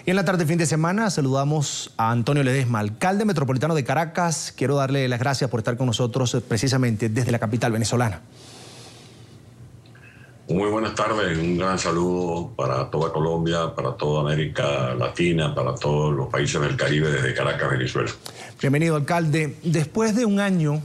Y en la tarde fin de semana saludamos a Antonio Ledesma, alcalde metropolitano de Caracas. Quiero darle las gracias por estar con nosotros precisamente desde la capital venezolana. Muy buenas tardes, un gran saludo para toda Colombia, para toda América Latina, para todos los países del Caribe desde Caracas, Venezuela. Bienvenido, alcalde. Después de un año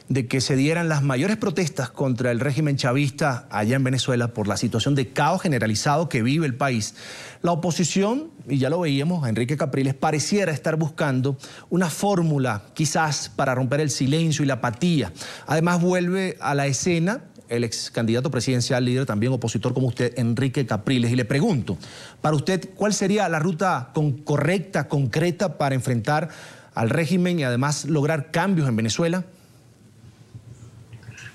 de que se dieran las mayores protestas contra el régimen chavista allá en Venezuela por la situación de caos generalizado que vive el país, la oposición, y ya lo veíamos, Enrique Capriles, pareciera estar buscando una fórmula quizás para romper el silencio y la apatía. Además vuelve a la escena el ex candidato presidencial, líder también opositor como usted, Enrique Capriles. Y le pregunto, para usted, ¿cuál sería la ruta correcta, concreta para enfrentar al régimen y además lograr cambios en Venezuela?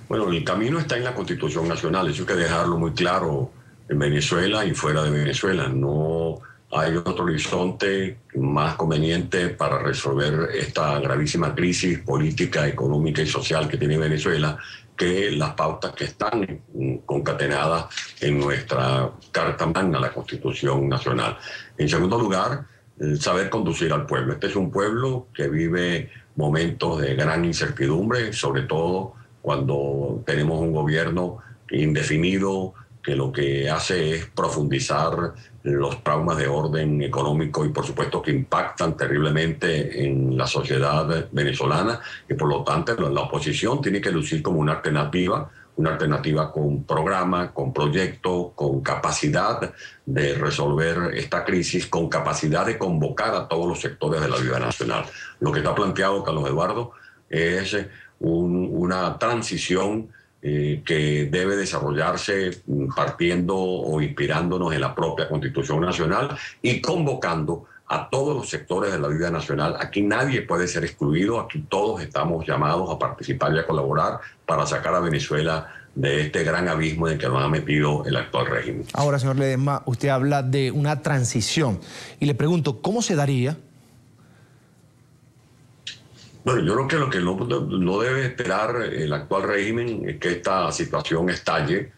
Bueno, el camino está en la Constitución Nacional, eso hay que dejarlo muy claro en Venezuela y fuera de Venezuela. No hay otro horizonte más conveniente para resolver esta gravísima crisis política, económica y social que tiene Venezuela que las pautas que están concatenadas en nuestra Carta Magna, la Constitución Nacional. En segundo lugar, saber conducir al pueblo. Este es un pueblo que vive momentos de gran incertidumbre, sobre todo cuando tenemos un gobierno indefinido que lo que hace es profundizar los traumas de orden económico y por supuesto que impactan terriblemente en la sociedad venezolana y por lo tanto la oposición tiene que lucir como una alternativa con programa, con proyecto, con capacidad de resolver esta crisis, con capacidad de convocar a todos los sectores de la vida nacional. Lo que está planteado, Carlos Eduardo, es una transición que debe desarrollarse partiendo o inspirándonos en la propia Constitución Nacional y convocando a todos los sectores de la vida nacional. Aquí nadie puede ser excluido, aquí todos estamos llamados a participar y a colaborar para sacar a Venezuela de este gran abismo en el que nos ha metido el actual régimen. Ahora, señor Ledesma, usted habla de una transición y le pregunto, ¿cómo se daría? Bueno, yo creo que lo que no debe esperar el actual régimen es que esta situación estalle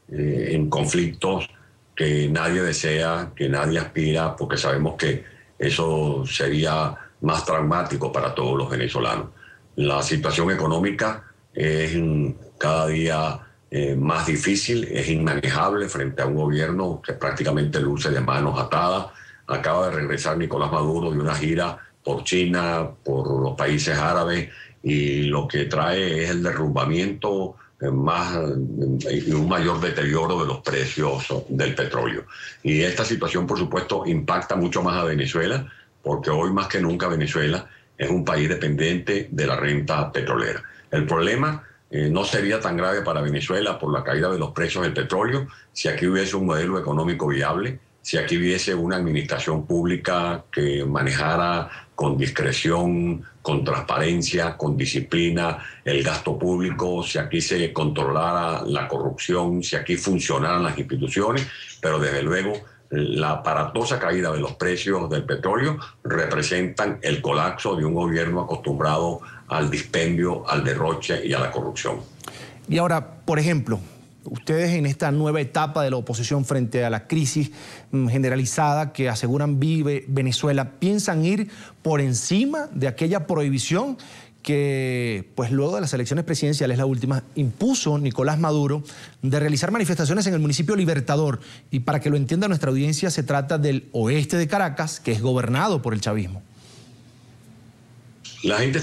en conflictos que nadie desea, que nadie aspira, porque sabemos que eso sería más traumático para todos los venezolanos. La situación económica es cada día más difícil, es inmanejable frente a un gobierno que prácticamente luce de manos atadas. Acaba de regresar Nicolás Maduro de una gira por China, por los países árabes, y lo que trae es el derrumbamiento y un mayor deterioro de los precios del petróleo. Y esta situación, por supuesto, impacta mucho más a Venezuela, porque hoy más que nunca Venezuela es un país dependiente de la renta petrolera. El problema no sería tan grave para Venezuela por la caída de los precios del petróleo si aquí hubiese un modelo económico viable, si aquí hubiese una administración pública que manejara con discreción, con transparencia, con disciplina el gasto público, si aquí se controlara la corrupción, si aquí funcionaran las instituciones, pero desde luego la aparatosa caída de los precios del petróleo representan el colapso de un gobierno acostumbrado al dispendio, al derroche y a la corrupción. Y ahora, por ejemplo, ustedes en esta nueva etapa de la oposición frente a la crisis generalizada que aseguran vive Venezuela, ¿piensan ir por encima de aquella prohibición que, pues luego de las elecciones presidenciales, la última, impuso Nicolás Maduro de realizar manifestaciones en el municipio Libertador? Y para que lo entienda nuestra audiencia, se trata del oeste de Caracas, que es gobernado por el chavismo. La gente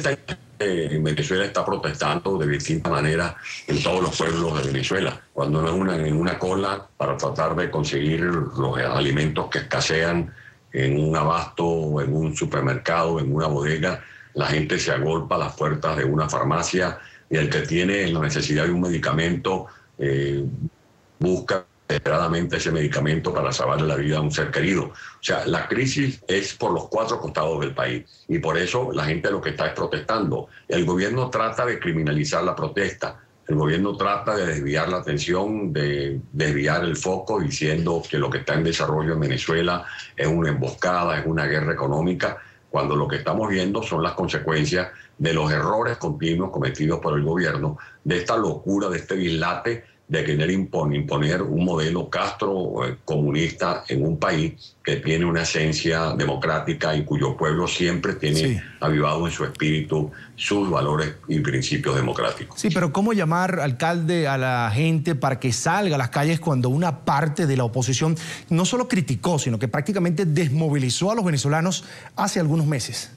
en Venezuela está protestando de distintas maneras en todos los pueblos de Venezuela. Cuando no es en una cola para tratar de conseguir los alimentos que escasean en un abasto, en un supermercado, en una bodega, la gente se agolpa a las puertas de una farmacia y el que tiene la necesidad de un medicamento busca desesperadamente ese medicamento para salvarle la vida a un ser querido. O sea, la crisis es por los cuatro costados del país y por eso la gente lo que está es protestando. El gobierno trata de criminalizar la protesta, el gobierno trata de desviar la atención, de desviar el foco diciendo que lo que está en desarrollo en Venezuela es una emboscada, es una guerra económica, cuando lo que estamos viendo son las consecuencias de los errores continuos cometidos por el gobierno, de esta locura, de este dislate de querer imponer un modelo Castro comunista en un país que tiene una esencia democrática y cuyo pueblo siempre tiene avivado en su espíritu sus valores y principios democráticos. Sí, pero ¿cómo llamar, alcalde, a la gente para que salga a las calles cuando una parte de la oposición no solo criticó, sino que prácticamente desmovilizó a los venezolanos hace algunos meses?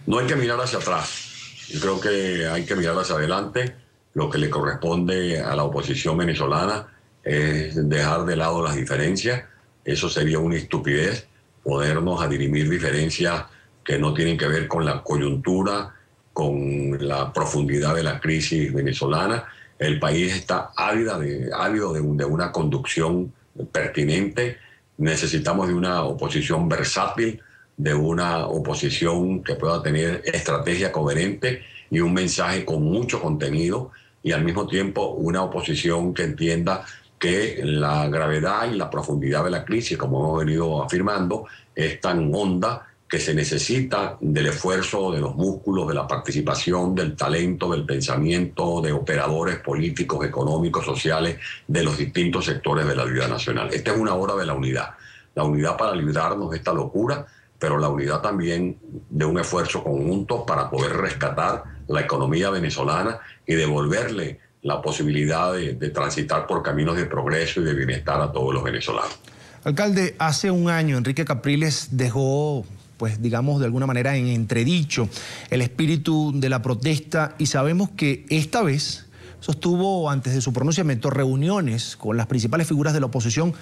No hay que mirar hacia atrás. Yo creo que hay que mirar hacia adelante. Lo que le corresponde a la oposición venezolana es dejar de lado las diferencias. Eso sería una estupidez, ponernos a dirimir diferencias que no tienen que ver con la coyuntura, con la profundidad de la crisis venezolana. El país está ávido de una conducción pertinente. Necesitamos de una oposición versátil, de una oposición que pueda tener estrategia coherente y un mensaje con mucho contenido, y al mismo tiempo una oposición que entienda que la gravedad y la profundidad de la crisis, como hemos venido afirmando, es tan honda que se necesita del esfuerzo, de los músculos, de la participación, del talento, del pensamiento, de operadores políticos, económicos, sociales, de los distintos sectores de la vida nacional. Esta es una hora de la unidad para librarnos de esta locura, pero la unidad también de un esfuerzo conjunto para poder rescatar la economía venezolana y devolverle la posibilidad de transitar por caminos de progreso y de bienestar a todos los venezolanos. Alcalde, hace un año Enrique Capriles dejó, pues digamos de alguna manera en entredicho el espíritu de la protesta, y sabemos que esta vez sostuvo antes de su pronunciamiento reuniones con las principales figuras de la oposición,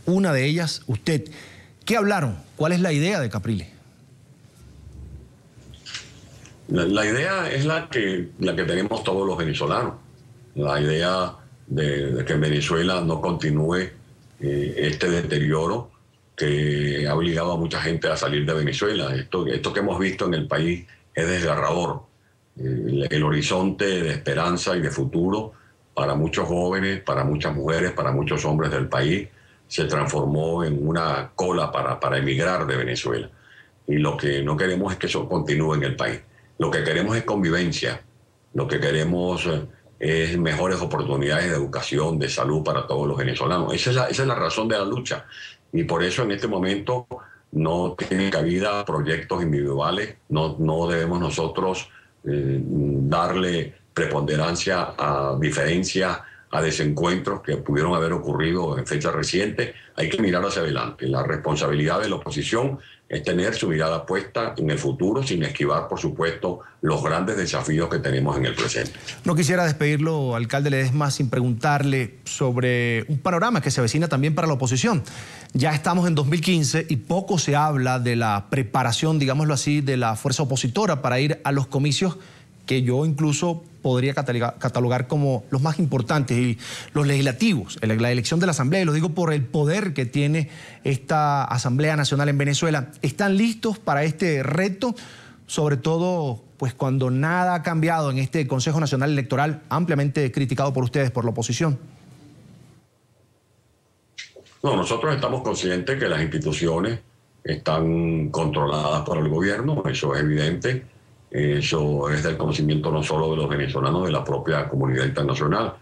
una de ellas usted. ¿Qué hablaron? ¿Cuál es la idea de Capriles? La idea es la que tenemos todos los venezolanos. La idea de que en Venezuela no continúe este deterioro que ha obligado a mucha gente a salir de Venezuela. Esto que hemos visto en el país es desgarrador. El horizonte de esperanza y de futuro para muchos jóvenes, para muchas mujeres, para muchos hombres del país se transformó en una cola para emigrar de Venezuela. Y lo que no queremos es que eso continúe en el país. Lo que queremos es convivencia, lo que queremos es mejores oportunidades de educación, de salud para todos los venezolanos. Esa es la razón de la lucha, y por eso en este momento no tiene cabida proyectos individuales, no debemos nosotros darle preponderancia a diferencias, a desencuentros que pudieron haber ocurrido en fecha reciente. Hay que mirar hacia adelante. La responsabilidad de la oposición es tener su mirada puesta en el futuro, sin esquivar, por supuesto, los grandes desafíos que tenemos en el presente. No quisiera despedirlo, alcalde Ledesma, sin preguntarle sobre un panorama que se avecina también para la oposición. Ya estamos en 2015 y poco se habla de la preparación, digámoslo así, de la fuerza opositora para ir a los comicios que yo incluso podría catalogar como los más importantes, y los legislativos, la elección de la Asamblea, y lo digo por el poder que tiene esta Asamblea Nacional en Venezuela. ¿Están listos para este reto? Sobre todo, pues cuando nada ha cambiado en este Consejo Nacional Electoral, ampliamente criticado por ustedes, por la oposición. No, nosotros estamos conscientes que las instituciones están controladas por el gobierno, eso es evidente. Eso es del conocimiento no solo de los venezolanos, de la propia comunidad internacional,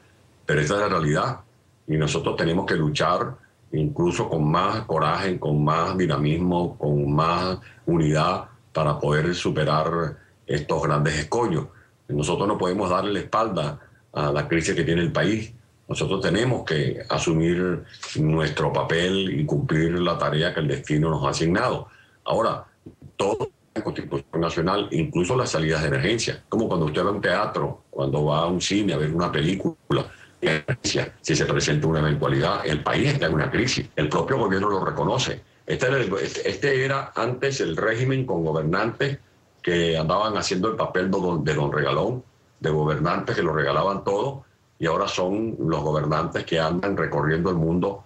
pero esta es la realidad, y nosotros tenemos que luchar incluso con más coraje, con más dinamismo, con más unidad para poder superar estos grandes escollos. Nosotros no podemos darle la espalda a la crisis que tiene el país. Nosotros tenemos que asumir nuestro papel y cumplir la tarea que el destino nos ha asignado. Ahora, todo la Constitución Nacional, incluso las salidas de emergencia, como cuando usted va a un teatro, cuando va a un cine a ver una película, si se presenta una eventualidad, el país está en una crisis, el propio gobierno lo reconoce. Este era antes el régimen con gobernantes que andaban haciendo el papel de don regalón, de gobernantes que lo regalaban todo, y ahora son los gobernantes que andan recorriendo el mundo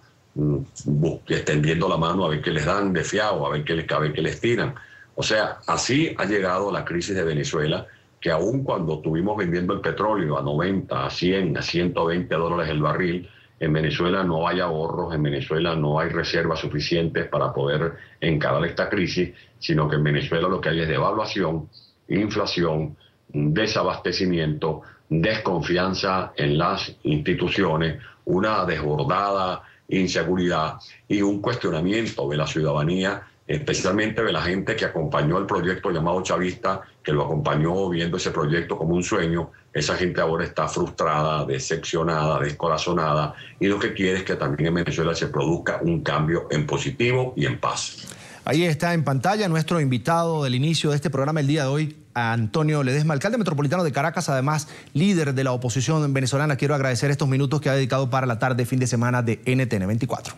extendiendo la mano a ver qué les dan de fiado, a ver qué les tiran. O sea, así ha llegado la crisis de Venezuela, que aun cuando estuvimos vendiendo el petróleo a 90, a 100, a 120 dólares el barril, en Venezuela no hay ahorros, en Venezuela no hay reservas suficientes para poder encarar esta crisis, sino que en Venezuela lo que hay es devaluación, inflación, desabastecimiento, desconfianza en las instituciones, una desbordada inseguridad y un cuestionamiento de la ciudadanía, especialmente de la gente que acompañó el proyecto llamado chavista, que lo acompañó viendo ese proyecto como un sueño. Esa gente ahora está frustrada, decepcionada, descorazonada, y lo que quiere es que también en Venezuela se produzca un cambio en positivo y en paz. Ahí está en pantalla nuestro invitado del inicio de este programa el día de hoy, Antonio Ledesma, alcalde metropolitano de Caracas, además líder de la oposición venezolana. Quiero agradecer estos minutos que ha dedicado para la tarde, fin de semana de NTN 24.